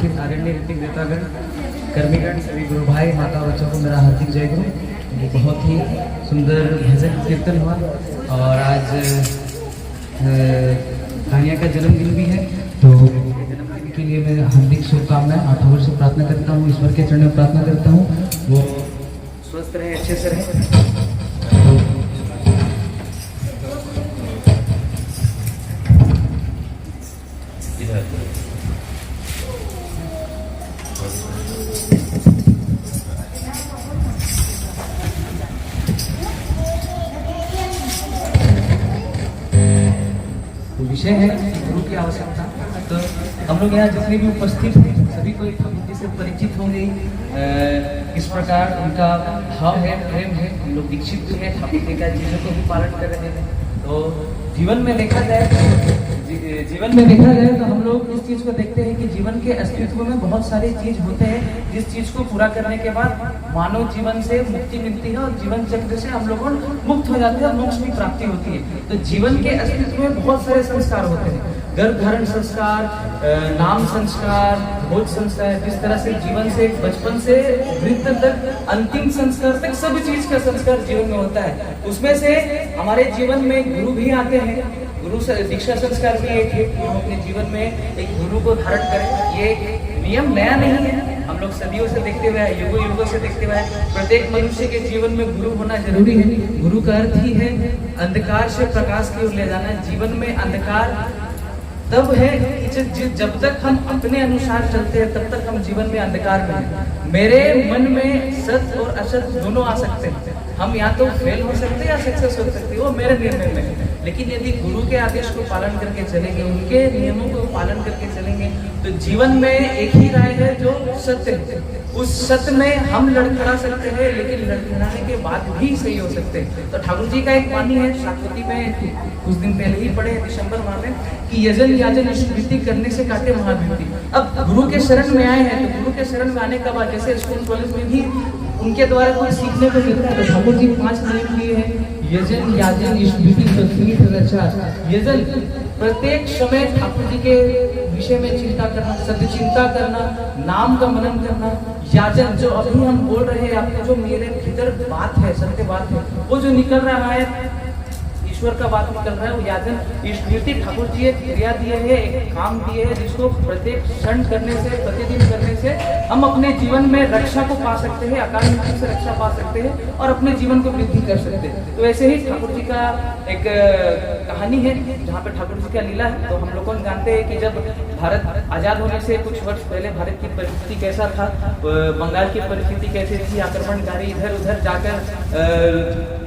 उपस्थित आदरणीय ऋतिक नेतागण, कर्मीगण, सभी गुरु भाई, माता बच्चों को मेरा हार्दिक जय गुरु। ये बहुत ही सुंदर भजन कीर्तन हुआ और आज कान्या का जन्मदिन भी है, तो जन्मदिन के लिए मैं हार्दिक शुभकामनाएं आप ठाकुर से प्रार्थना करता हूँ, ईश्वर के चरण में प्रार्थना करता हूँ वो स्वस्थ रहे, अच्छे से रहे। विषय है गुरु की आवश्यकता। तो हम लोग यहाँ जितने भी उपस्थित हैं सभी को ठाकुर जी से परिचित होंगे। इस प्रकार उनका भाव है, प्रेम है, हम लोग दीक्षित भी है, ठाकुर जी का चीजों को भी पालन कर रहे हैं। तो जीवन में देखा जाए तो हम लोग इस चीज को देखते हैं कि जीवन के अस्तित्व में बहुत सारी चीज होते हैं जिस चीज को पूरा करने के बाद मानव जीवन से मुक्ति मिलती है और जीवन चक्र से हम लोग मुक्त हो जाते हैं, मोक्ष की प्राप्ति होती है। तो जीवन के अस्तित्व में बहुत सारे संस्कार होते हैं, गर्भधारण संस्कार, नाम संस्कार, भोज संस्कार, जिस तरह से जीवन से बचपन से वृद्ध तक अंतिम संस्कार तक सब चीज का संस्कार जीवन में होता है। उसमें से हमारे जीवन में गुरु भी आते हैं। गुरु से दीक्षा संस्कार भी एक है, हम अपने जीवन में एक गुरु को धारण करें। ये नियम नया नहीं है, हम लोग सदियों से देखते हुए हैं, युगों से देखते हुए हैं। प्रत्येक मनुष्य के जीवन में गुरु होना जरूरी है। गुरु का अर्थ ही है अंधकार से प्रकाश की ओर ले जाना। जीवन में अंधकार तब है कि जब तक हम अपने अनुसार चलते हैं तब तक हम जीवन में अंधकार में हैं। मेरे मन में सत्य और असत्य दोनों आ सकते हैं, हम या तो फेल हो सकते हैं या सक्सेस हो सकते हैं, वो मेरे निर्णय में है। लेकिन यदि गुरु के आदेश को पालन करके चलेंगे, उनके नियमों को पालन करके चलेंगे, तो जीवन में एक ही राय है जो सत्य है। उस सत्य में हम लड़खड़ा सकते हैं, लेकिन लड़खड़ाने के बाद भी सही हो सकते हैं। तो ठाकुर जी का एक वाणी है, शाकुंतली में कुछ दिन पहले ही पढ़े दिसंबर माह में, कि यजन याजन स्मृति करने से काटे महाभूति। अब गुरु के शरण में आए हैं, तो गुरु के शरण में आने का बाद जैसे स्कूल कॉलेज में भी उनके द्वारा कुछ सीखने को मिलता है, तो ठाकुर जी 5 नियम दिए हैं। यजन याजन स्मृति तस्वीर रचा। यजन प्रत्येक समय ठाकुर जी के विषय में चिंता करना, सत्य चिंता करना, नाम का मनन करना। याजन जो अभी हम बोल रहे हैं, आपको जो मेरे भीतर बात है, सत्य बात है, वो जो निकल रहा है ईश्वर का बात निकल रहा है, वो याजन स्मृति। ठाकुर जी एक क्रिया दिए है, एक काम दिए है, जिसको प्रत्येक क्षण करने से, प्रतिदिन करने से हम अपने जीवन में रक्षा को पा सकते हैं, अकाल मृत्यु से रक्षा पा सकते हैं और अपने जीवन को वृद्धि कर सकते हैं। तो ऐसे ही ठाकुर जी का एक कहानी है जहाँ पे ठाकुर जी का लीला है। तो हम लोगों जानते हैं कि जब भारत आजाद होने से कुछ वर्ष पहले भारत की परिस्थिति कैसा था, बंगाल की परिस्थिति कैसी थी, आक्रमणकारी इधर उधर जाकर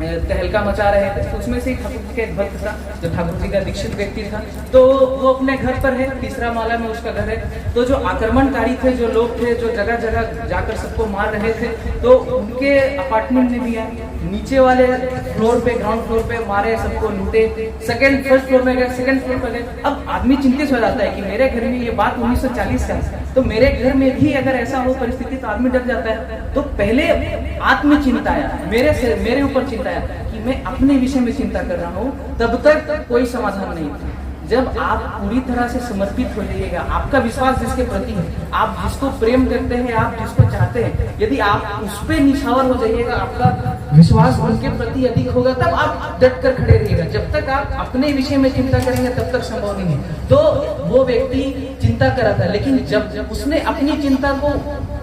तहलका मचा रहे थे। तो उसमें से ठाकुर जी का एक भक्त था जो ठाकुर जी का दीक्षित व्यक्ति था, तो वो अपने घर पर है, 3रा माला में उसका घर है। तो जो आक्रमणकारी थे, जो लोग थे, जो जगह जगह जाकर सबको मार रहे थे, तो उनके अपार्टमेंट में भी आए, नीचे वाले फ्लोर पे, ग्राउंड फ्लोर पे मारे, सबको लूटे। फर्स्ट फ्लोर में गए, सेकंड फ्लोर पे गए। अब आदमी चिंतित हो जाता है कि मेरे घर में ये बात 1940 का है, तो मेरे घर में भी अगर ऐसा हो परिस्थिति तो आदमी डर जाता है। तो पहले आत्मचिंता आया, मेरे ऊपर चिंता आया कि मैं अपने विषय में चिंता कर रहा हूँ, तब तक कोई समाधान नहीं था। जब आप पूरी तरह से समर्पित हो जाइएगा, आपका विश्वास जिसके प्रति है, आप जिसको प्रेम करते हैं, आप जिसको चाहते हैं, यदि आप उस पर निछावर हो जाइएगा, आपका विश्वास उनके प्रति अधिक होगा, तब आप डट कर खड़े रहिएगा। जब तक आप अपने विषय में चिंता करेंगे तब तक संभव नहीं है। तो वो व्यक्ति चिंता कर रहा था, लेकिन जब उसने अपनी चिंता को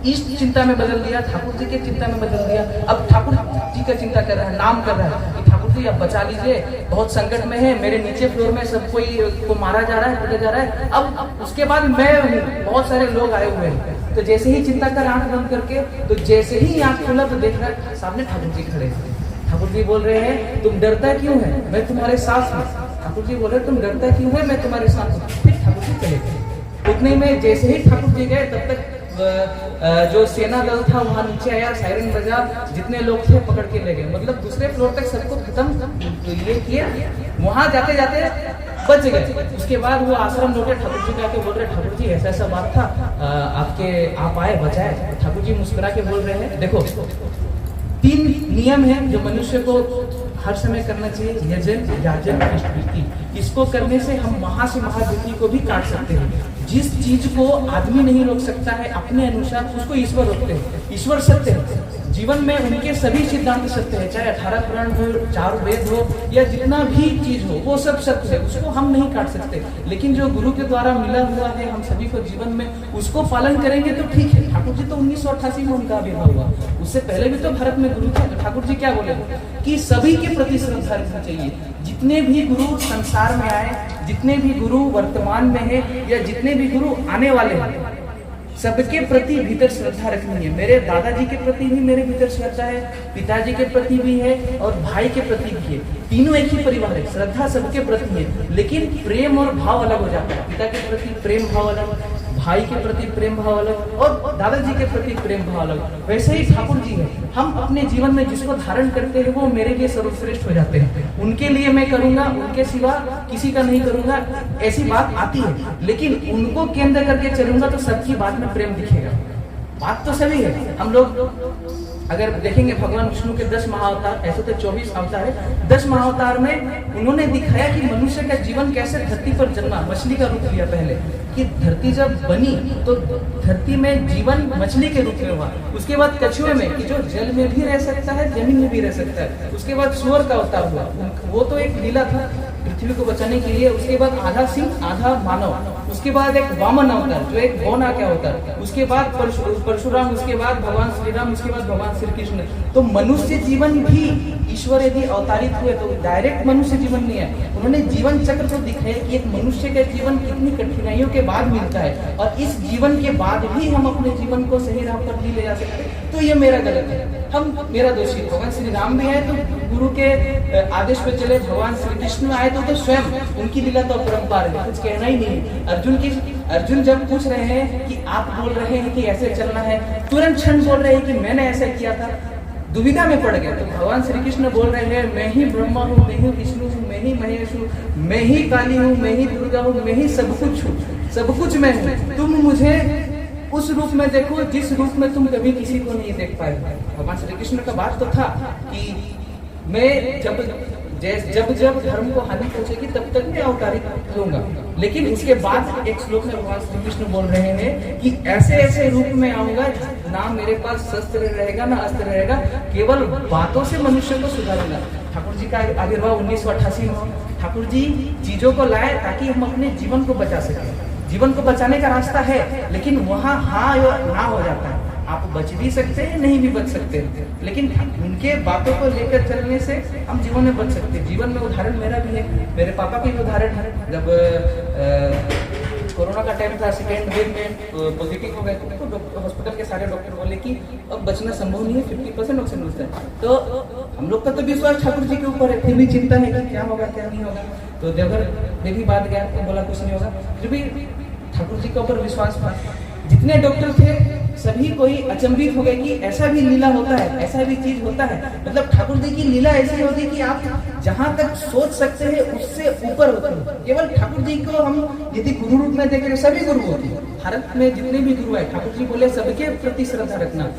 इस चिंता में बदल दिया, ठाकुर जी की चिंता में बदल दिया, अब ठाकुर जी का चिंता कर रहा है, नाम कर रहा है कि ठाकुर जी अब बचा लीजिए, बहुत संकट में है, मेरे नीचे फ्लोर में सब कोई को मारा जा रहा है, पीटा जा रहा है। अब उसके बाद मैं हूँ, बहुत सारे लोग आए हुए हैं। तो जैसे ही चिंता कर आंख बंद करके, तो जैसे ही आंख खुला तो देख रहा है सामने ठाकुर जी खड़े हैं। ठाकुर जी बोल रहे हैं, तुम डरता क्यों है, मैं तुम्हारे साथ हूँ। ठाकुर जी बोल रहे तुम डरता क्यों है, मैं तुम्हारे साथ हूँ। फिर ठाकुर जी चले गए। उतने में जैसे ही ठाकुर जी गए, तब तक जो सेना दल था वहां नीचे आया, सायरन बजा, जितने लोग थे पकड़ के ले गए। मतलब दूसरे फ्लोर तक सबको खत्म ये किए, वहां जाते जाते बच गए। उसके बाद वो आश्रम लौटे, ठाकुर जी आके बोल रहे, ठाकुर जी ऐसा ऐसा बात था, आप आए बचाए। ठाकुर जी मुस्कुरा के बोल रहे हैं, देखो 3 नियम है जो मनुष्य को हर समय करना चाहिए, यजन याजन स्मृति। इसको करने से हम महा से महाभूति को भी काट सकते हैं। जिस चीज को आदमी नहीं रोक सकता है अपने अनुसार, उसको ईश्वर रोकते हैं। ईश्वर सत्य है, जीवन में उनके सभी सिद्धांत सत्य है, चाहे 18 पुराण हो, 4 वेद हो, या जितना भी चीज हो, वो सब सत्य है, उसको हम नहीं काट सकते। लेकिन जो गुरु के द्वारा मिला हुआ है हम सभी को जीवन में, उसको पालन करेंगे तो ठीक है। ठाकुर जी तो 1988 में उनका आविर्भाव हुआ, उससे पहले भी तो भारत में गुरु थे। तो ठाकुर जी क्या बोले कि सभी के प्रति श्रद्धा रखनी चाहिए। जितने भी गुरु संसार में आए, जितने भी गुरु वर्तमान में है, या जितने भी गुरु आने वाले हैं, सबके प्रति भीतर श्रद्धा रखनी है। मेरे दादाजी के प्रति भी मेरे भीतर श्रद्धा है, पिताजी के प्रति भी है, और भाई के प्रति भी है। तीनों एक ही परिवार है, श्रद्धा सबके प्रति है, लेकिन प्रेम और भाव अलग हो जाता है। पिता के प्रति प्रेम भाव अलग, भाई के प्रति प्रेम भाव अलग, और दादाजी के प्रति प्रेम भाव अलग। वैसे ही ठाकुर जी है, हम अपने जीवन में जिसको धारण करते हैं वो मेरे लिए सर्वश्रेष्ठ हो जाते हैं। उनके लिए मैं करूंगा, उनके सिवा किसी का नहीं करूंगा, ऐसी बात आती है। लेकिन उनको केंद्र करके चलूंगा तो सबकी बात में प्रेम दिखेगा। बात तो सभी है। हम लोग अगर देखेंगे भगवान विष्णु के 10 महाअवतार, ऐसे तो 24 अवतार है। 10 महाअवतार में उन्होंने दिखाया कि मनुष्य का जीवन कैसे धरती पर जन्मा, मछली का रूप लिया पहले, कि धरती जब बनी तो धरती में जीवन मछली के रूप में हुआ। उसके बाद कछुए में, कि जो जल में भी रह सकता है, जमीन में भी रह सकता है। उसके बाद सूअर का अवतार हुआ, वो तो एक लीला था पृथ्वी को बचाने के लिए। उसके बाद आधा सिंह आधा मानव। उसके बाद एक वामन अवतार, जो एक बौना क्या अवतार। उसके बाद परशुराम, उसके बाद भगवान श्री राम, उसके बाद भगवान श्री कृष्ण। तो मनुष्य जीवन भी ईश्वर यदि अवतारित हुए तो डायरेक्ट मनुष्य जीवन नहीं है। उन्होंने जीवन चक्र को दिखाया कि एक मनुष्य का जीवन कितनी कठिनाइयों के बाद मिलता है, और इस जीवन के बाद भी हम अपने जीवन को सही राह पर नहीं ले जा सकते। तो ये मेरा गलत है, हम मेरा दोषी। भगवान श्री राम भी आए तो गुरु के आदेश पे चले, भगवान श्री कृष्ण आए तो स्वयं उनकी लीला तो अपरंपार है, कुछ कहना ही नहीं। अर्जुन जब पूछ रहे हैं कि आप बोल रहे हैं कि ऐसे चलना है, तुरंत क्षण बोल रहे हैं कि मैंने ऐसा किया था, दुविधा में पड़ गए। तो भगवान श्री कृष्ण बोल रहे हैं, मैं ही ब्रह्मा हूँ, मैं ही विष्णु हूँ, मैं ही महेश हूँ, मैं ही काली हूँ, मैं ही दुर्गा हूँ, मैं ही सब कुछ हूँ, सब कुछ मैं हूँ। तुम मुझे उस रूप में देखो जिस रूप में तुम कभी किसी को नहीं देख पाए। भगवान श्री कृष्ण का बात तो था कि मैं जब धर्म को हानि पहुंचेगी तब तक मैं अवतारित लूंगा। लेकिन उसके बाद एक श्लोक में भगवान श्री कृष्ण बोल रहे हैं कि ऐसे ऐसे रूप में आऊंगा, ना मेरे पास शस्त्र रहेगा ना अस्त्र रहेगा, केवल बातों से मनुष्य को सुधारूंगा। ठाकुर जी का आविर्भाव 1988 में। ठाकुर जी चीजों को लाए ताकि हम अपने जीवन को बचा सके। जीवन को बचाने का रास्ता है, लेकिन वहाँ हाँ या ना हो जाता है। आप बच भी सकते हैं, नहीं भी बच सकते, लेकिन उनके बातों को लेकर चलने से हम जीवन में बच सकते हैं। जीवन में उदाहरण मेरा भी है, मेरे पापा की भी उदाहरण है। जब कोरोना का टाइम था, सेकेंड वेव में पॉजिटिव हो गए तो हॉस्पिटल के सारे डॉक्टर बोले कि अब बचना संभव नहीं है, 50% ऑक्सीजन मिलता है। तो हम लोग का तो विश्वास ठाकुर जी के ऊपर है, फिर भी चिंता है कि क्या होगा क्या नहीं होगा। तो देवघर में भी बात गया तो बोला कुछ नहीं होगा, फिर भी ठाकुर जी के ऊपर विश्वास था। जितने डॉक्टर थे सभी कोई अचंभित हो गए कि ऐसा भी लीला होता है, ऐसा भी चीज होता है। मतलब ठाकुर जी की लीला ऐसी होती कि आप जहां तक सोच सकते हैं उससे ऊपर होती है। केवल ठाकुर जी को हम यदि गुरु रूप में देखें, सभी गुरु होते हैं भारत में, जितने भी गुरु है, ठाकुर जी बोले सबके प्रति श्रद्धा रखना।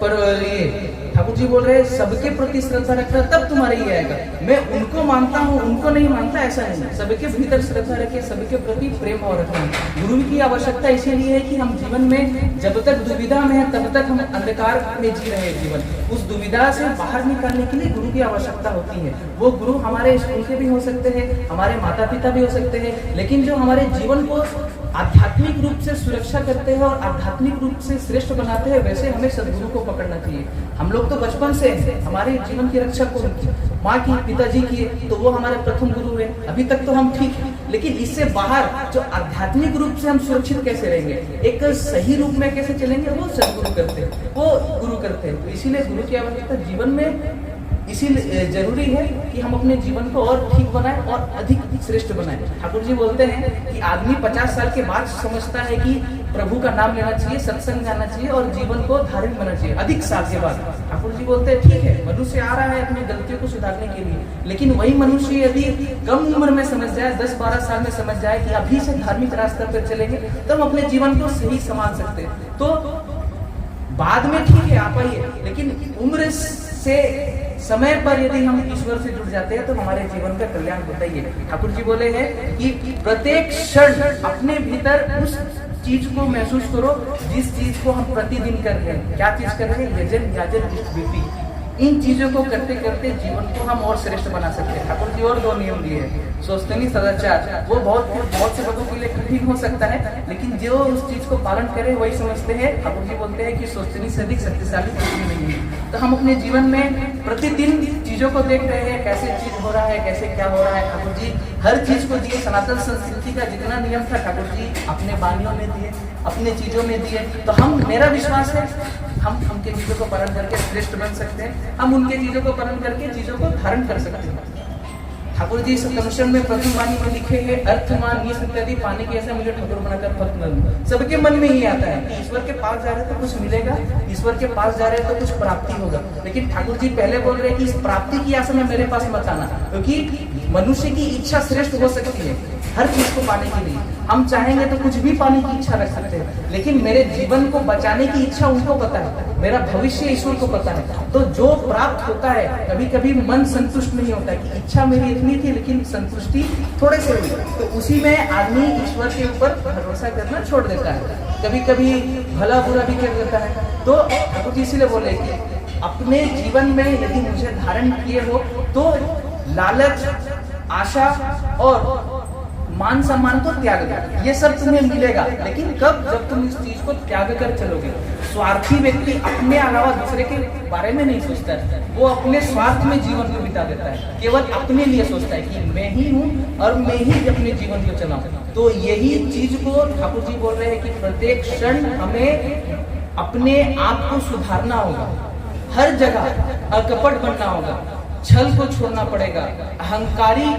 पर ये ठाकुर जी बोल रहे हैं सबके प्रति श्रद्धा रखना तब तुम्हारे ये आएगा। मैं उनको मानता हूँ, उनको नहीं मानता, ऐसा नहीं। सबके भीतर श्रद्धा रखे, सबके प्रति प्रेम भाव रखना। गुरु की आवश्यकता इसीलिए है कि हम जीवन में जब तक दुविधा में है तब तक हम अंधकार में जी रहे हैं जीवन। उस दुविधा से बाहर निकालने के लिए गुरु की आवश्यकता होती है। वो गुरु हमारे स्कूल के भी हो सकते हैं, हमारे माता पिता भी हो सकते हैं, लेकिन जो हमारे जीवन को आध्यात्मिक रूप से सुरक्षा करते हैं और आध्यात्मिक रूप से श्रेष्ठ बनाते हैं, वैसे हमें सदगुरु को पकड़ना चाहिए। हम लोग तो बचपन से हमारे जीवन की रक्षा को माँ की, पिताजी की, तो वो हमारे प्रथम गुरु है। अभी तक तो हम ठीक है, लेकिन इससे बाहर जो आध्यात्मिक रूप से हम सुरक्षित कैसे रहेंगे, एक सही रूप में कैसे चलेंगे, वो सदगुरु करते हैं, वो गुरु करते हैं। तो इसीलिए गुरु की आवश्यकता जीवन में इसीलिए जरूरी है कि हम अपने जीवन को और ठीक बनाएं और अधिक श्रेष्ठ बनाएं। ठाकुर जी बोलते हैं कि आदमी 50 साल के बाद समझता है कि प्रभु का नाम लेना चाहिए, सत्संग जाना चाहिए और जीवन को धारण करना चाहिए, अधिक साल के बाद। ठाकुर जी बोलते हैं ठीक है, मनुष्य आ रहा है अपनी गलतियों को सुधारने के लिए, लेकिन वही मनुष्य यदि कम उम्र में समझ जाए, 10-12 साल में समझ जाए कि अभी से धार्मिक रास्ते पर चलेंगे, तो हम अपने जीवन को सही संभाल सकते हैं। तो बाद में ठीक है आप आइए, लेकिन उम्र से समय पर यदि हम ईश्वर से जुड़ जाते हैं तो हमारे जीवन का कल्याण होता ही है। ठाकुर जी बोले हैं कि प्रत्येक क्षण अपने भीतर उस चीज को महसूस करो जिस चीज को हम प्रतिदिन कर रहे हैं। क्या चीज कर रहे हैं? यजन याजन इष्टविधि। इन चीजों को करते करते जीवन को हम और श्रेष्ठ बना सकते हैं। ठाकुर जी और 2 नियम दिए हैं, सोचनी सदाचार। वो बहुत से लोगों के लिए कठिन हो सकता है, लेकिन जो उस चीज को पालन करे वही समझते हैं। ठाकुर जी बोलते हैं कि सोचनी से अधिक शक्तिशाली कुछ भी नहीं है। तो हम अपने जीवन में प्रतिदिन चीजों को देख रहे हैं, कैसे चीज हो रहा है, कैसे क्या हो रहा है। ठाकुर जी हर चीज को दिए। सनातन संस्कृति का जितना नियम था ठाकुर जी अपने वाणियों में दिए, अपने चीजों में दिए। तो मेरा विश्वास है हम उनके चीजों को पालन करके श्रेष्ठ बन सकते हैं। हम उनके चीजों को पालन करके चीजों को धारण कर सकते हैं। ठाकुर जी सप्तमशरण में प्रथम वाणी में लिखे हैं, अर्थमान ये इत्यादि पाने की ऐसा मुझे ठाकुर बनाकर भक्त न। सबके मन में ही आता है कि ईश्वर के पास जा रहे तो कुछ मिलेगा, ईश्वर के पास जा रहे तो कुछ प्राप्ति होगा। लेकिन ठाकुर जी पहले बोल रहे हैं कि इस प्राप्ति की आशा में मेरे पास मत आना, क्योंकि मनुष्य की इच्छा श्रेष्ठ हो सकती है हर चीज को पाने के लिए। हम चाहेंगे तो कुछ भी पाने की इच्छा रख सकते हैं, लेकिन मेरे जीवन को बचाने की इच्छा उनको पता है, मेरा भविष्य ईश्वर को पता है। तो जो प्राप्त होता है, कभी कभी मन संतुष्ट नहीं होता है कि इच्छा मेरी इतनी थी लेकिन संतुष्टि थोड़े से हुई, तो उसी में आदमी ईश्वर के ऊपर भरोसा करना छोड़ देता है, कभी कभी भला बुरा भी कर देता है। तो ठाकुर जी इसीलिए बोले कि अपने जीवन में यदि मुझे धारण किए हो तो लालच, आशा और मान सम्मान को त्याग दो, ये सब तुम्हें मिलेगा। लेकिन कब? जब तुम इस चीज को त्याग कर चलोगे। स्वार्थी व्यक्ति अपने अलावा दूसरे के बारे में नहीं सोचता है, वो अपने स्वार्थ में जीवन को बिता देता है, केवल अपने लिए सोचता है कि मैं ही हूँ और मैं ही अपने जीवन को चलाऊं। तो यही चीज को ठाकुर जी बोल रहे हैं कि प्रत्येक क्षण हमें अपने आप को सुधारना होगा, हर जगह अकपट बनना होगा, छल को छोड़ना पड़ेगा। अहंकारी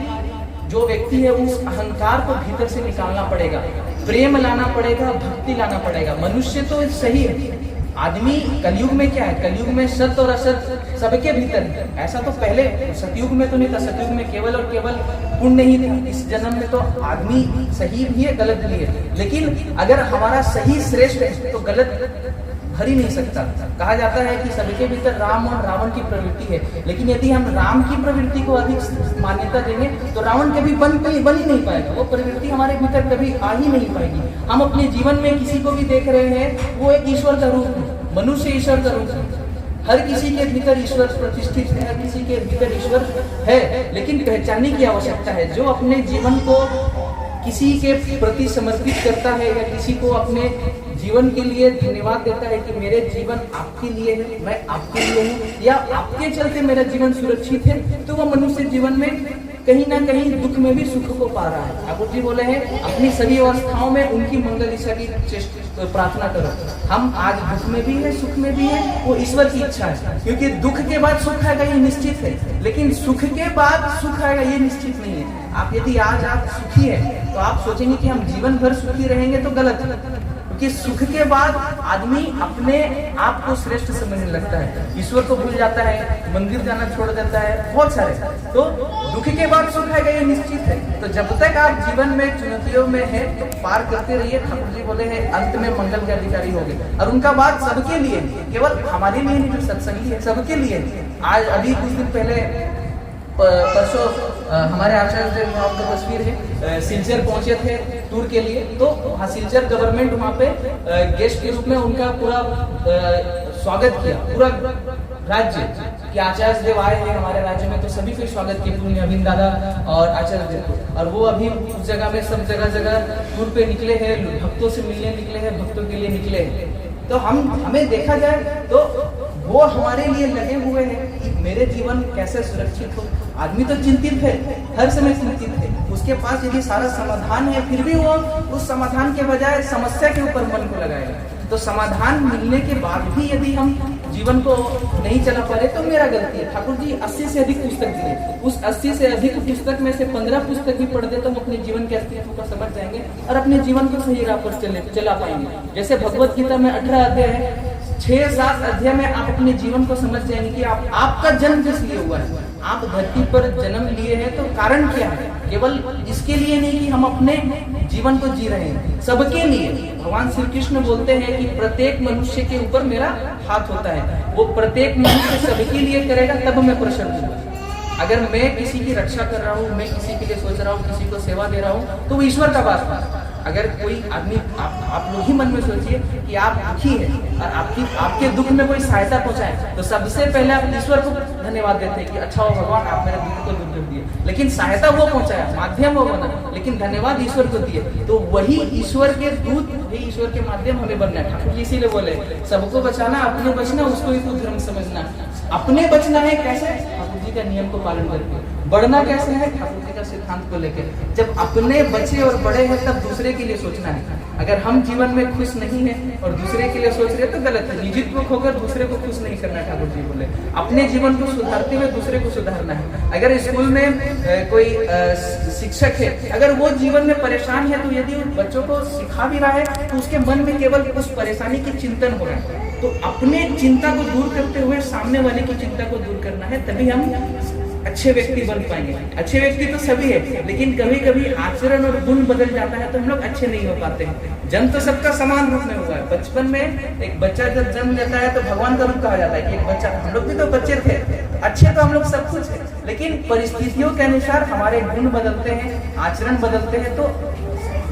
जो व्यक्ति है उस अहंकार को भीतर से निकालना पड़ेगा, प्रेम लाना पड़ेगा, भक्ति लाना पड़ेगा। मनुष्य तो सही है, आदमी कलयुग में क्या है? कलयुग में सत्य और असत सबके भीतर है। ऐसा तो पहले सतयुग में तो नहीं था, सतयुग में केवल और केवल पुण्य ही था। इस जन्म में तो आदमी सही भी है, गलत भी है, लेकिन अगर हमारा सही श्रेष्ठ है तो गलत भर ही नहीं सकता। कहा जाता है कि सबके भीतर राम और रावण की प्रवृत्ति है, लेकिन यदि हम राम की प्रवृत्ति को अधिक मान्यता देंगे तो रावण कभी बन ही नहीं पाएगा, वो प्रवृत्ति हमारे भीतर कभी आ ही नहीं पाएगी। हम अपने जीवन में किसी को भी देख रहे हैं, वो एक ईश्वर का रूप है, मनुष्य ईश्वर का रूप है। हर किसी के भीतर ईश्वर प्रतिष्ठित है, हर किसी के भीतर ईश्वर है, लेकिन पहचानने की आवश्यकता है। जो अपने जीवन को किसी के प्रति समर्पित करता है या किसी को अपने जीवन के लिए धन्यवाद देता है कि मेरे जीवन आपके लिए है, मैं आपके लिए हूँ, या आपके चलते मेरा जीवन सुरक्षित है, तो वह मनुष्य जीवन में कहीं ना कहीं दुख में भी सुख को पा रहा है। ठाकुर जी बोले हैं अपनी सभी अवस्थाओं में उनकी मंगल इच्छा की प्रार्थना करो। हम आज दुख में भी है, सुख में भी है, वो ईश्वर की इच्छा है, क्योंकि दुख के बाद सुख आएगा ये निश्चित है, लेकिन सुख के बाद सुख आएगा ये निश्चित नहीं है। आप यदि आज आप सुखी है तो आप सोचेंगे कि हम जीवन भर सुखी रहेंगे, तो गलत है, कि सुख के बाद आदमी अपने आप को श्रेष्ठ समझने लगता है, ईश्वर को भूल जाता है, मंदिर जाना छोड़ देता है, बहुत सारे। तो दुख के बाद सुख आएगा ये निश्चित है। तो जब तक आप जीवन में चुनौतियों में है तो पार करते रहिए। ठाकुर जी बोले हैं अंत में मंगल के अधिकारी हो गए, और उनका बात सबके लिए, केवल हमारे लिए नहीं, जो सत्संगी है सबके लिए। आज अभी कुछ दिन पहले परसों हमारे आचार्य वहाँ का तस्वीर है, सिलचर पहुंचे थे टूर के लिए, तो वहाँ सिलचर गवर्नमेंट वहाँ पे गेस्ट के रूप में उनका पूरा स्वागत किया, पूरा राज्य कि आचार्य देव आए हैं हमारे राज्य में, तो सभी को स्वागत किया, पूर्ण अभिन दादा और आचार्य देव को। और वो अभी उस जगह में सब जगह टूर पे निकले हैं, भक्तों से मिलने निकले हैं, भक्तों के लिए निकले हैं। तो हमें देखा जाए तो वो हमारे लिए लगे हुए हैं कि मेरे जीवन कैसे सुरक्षित हो। आदमी तो चिंतित है, हर समय चिंतित है, उसके पास यदि सारा समाधान है फिर भी वो उस समाधान के बजाय समस्या के ऊपर मन को लगाएगा। तो समाधान मिलने के बाद भी यदि हम जीवन को नहीं चला पा रहे तो मेरा गलती है। ठाकुर जी 80 से अधिक पुस्तक दिए, उस 80 से अधिक पुस्तक में से 15 पुस्तक भी पढ़ दे तो हम अपने जीवन के अस्तित्व को समझ जाएंगे और अपने जीवन को सही राह पर चला पाएंगे। जैसे भगवत गीता में 18 अध्याय है, 6-7 अध्याय में आप अपने जीवन को समझ जाएंगे कि आपका जन्म किस लिए हुआ है। आप धरती पर जन्म लिए हैं तो कारण क्या है? केवल इसके लिए नहीं कि हम अपने जीवन को जी रहे हैं, सबके लिए। भगवान श्री कृष्ण बोलते हैं कि प्रत्येक मनुष्य के ऊपर मेरा हाथ होता है, वो प्रत्येक मनुष्य सबके लिए करेगा तब मैं प्रसन्न हूँ। अगर मैं किसी की रक्षा कर रहा हूँ, मैं किसी के लिए सोच रहा हूँ, किसी को सेवा दे रहा हूँ, तो वो ईश्वर का वास है। अगर कोई आदमी, आप लोग ही मन में सोचिए कि आप दुखी है और आपके दुख में कोई सहायता पहुंचाए, तो सबसे पहले आप ईश्वर को धन्यवाद देते हैं कि अच्छा हो भगवान, आप मेरे दुख को दूर कर दिए। लेकिन सहायता वो पहुंचाया, माध्यम वो बना, लेकिन धन्यवाद ईश्वर को दिए। तो वही ईश्वर के दूत, वही ईश्वर के माध्यम हमें बनना है। ठाकुर जी इसीलिए बोले सबको बचाना, अपने बचना, उसको ही तो धर्म समझना। अपने बचना है कैसे? ठाकुर जी का नियम को पालन करके। बढ़ना कैसे है? ठाकुर जी का सिद्धांत को लेकर। जब अपने बचे और बड़े हैं तब दूसरे के लिए सोचना है। अगर हम जीवन में खुश नहीं है और दूसरे के लिए सोच रहे हैं तो गलत है। निजित्व खोकर दूसरे को खुश नहीं करना, ठाकुर जी बोले। अपने जीवन को सुधारते हुए दूसरे को सुधारना है। अगर स्कूल में कोई शिक्षक है, अगर वो जीवन में परेशान है तो यदि उन बच्चों को सिखा भी रहा है तो उसके मन में केवल उस परेशानी की चिंतन हो रहा है। तो अपने चिंता को दूर करते हुए सामने वाले की चिंता को दूर करना है, तभी हम अच्छे व्यक्ति बन पाएंगे। अच्छे व्यक्ति तो सभी है, लेकिन कभी कभी आचरण और गुण बदल जाता है तो हम लोग अच्छे नहीं हो पाते हैं। जन्म तो सबका समान रूप में हुआ है। बचपन में एक बच्चा जब जन्म लेता है तो भगवान का रूप कहा जाता है कि एक बच्चा, हम लोग भी तो बच्चे थे, अच्छे तो हम लोग सब कुछ है, लेकिन परिस्थितियों के अनुसार हमारे गुण बदलते हैं, आचरण बदलते हैं, तो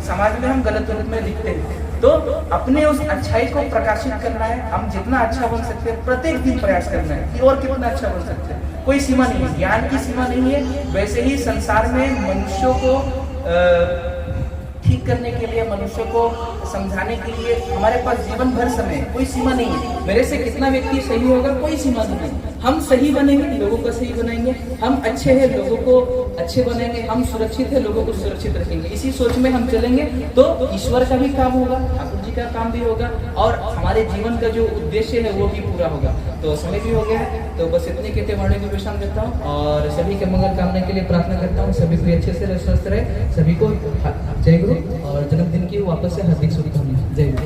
समाज में हम गलत रूप में दिखते हैं। तो अपने उस अच्छाई को प्रकाशित करना है। हम जितना अच्छा बन सकते हैं प्रत्येक दिन प्रयास करना है कि और कितना अच्छा बन सकते हैं। कोई सीमा नहीं है, ज्ञान की सीमा नहीं है। वैसे ही संसार में मनुष्यों को ठीक करने के लिए, मनुष्य को समझाने के लिए हमारे पास जीवन भर समय है, कोई सीमा नहीं है। मेरे से कितना व्यक्ति सही होगा, कोई सीमा नहीं है। हम सही बनेंगे, लोगों को सही बनाएंगे। हम अच्छे हैं, लोगों को अच्छे बनेंगे। हम सुरक्षित है, लोगों को सुरक्षित रखेंगे। इसी सोच में हम चलेंगे तो ईश्वर का भी काम होगा, ठाकुर जी का काम भी होगा, और हमारे जीवन का जो उद्देश्य है वो भी पूरा होगा। तो समय भी हो गया है, तो बस इतने कहते वाणी को विश्राम देता हूँ और सभी के मंगल कामना के लिए प्रार्थना करता हूँ। सभी को अच्छे से स्वस्थ रहे। सभी को जय गुरु और जन्मदिन की वापस से हार्दिक शुभकामनाएं। जय गुरु।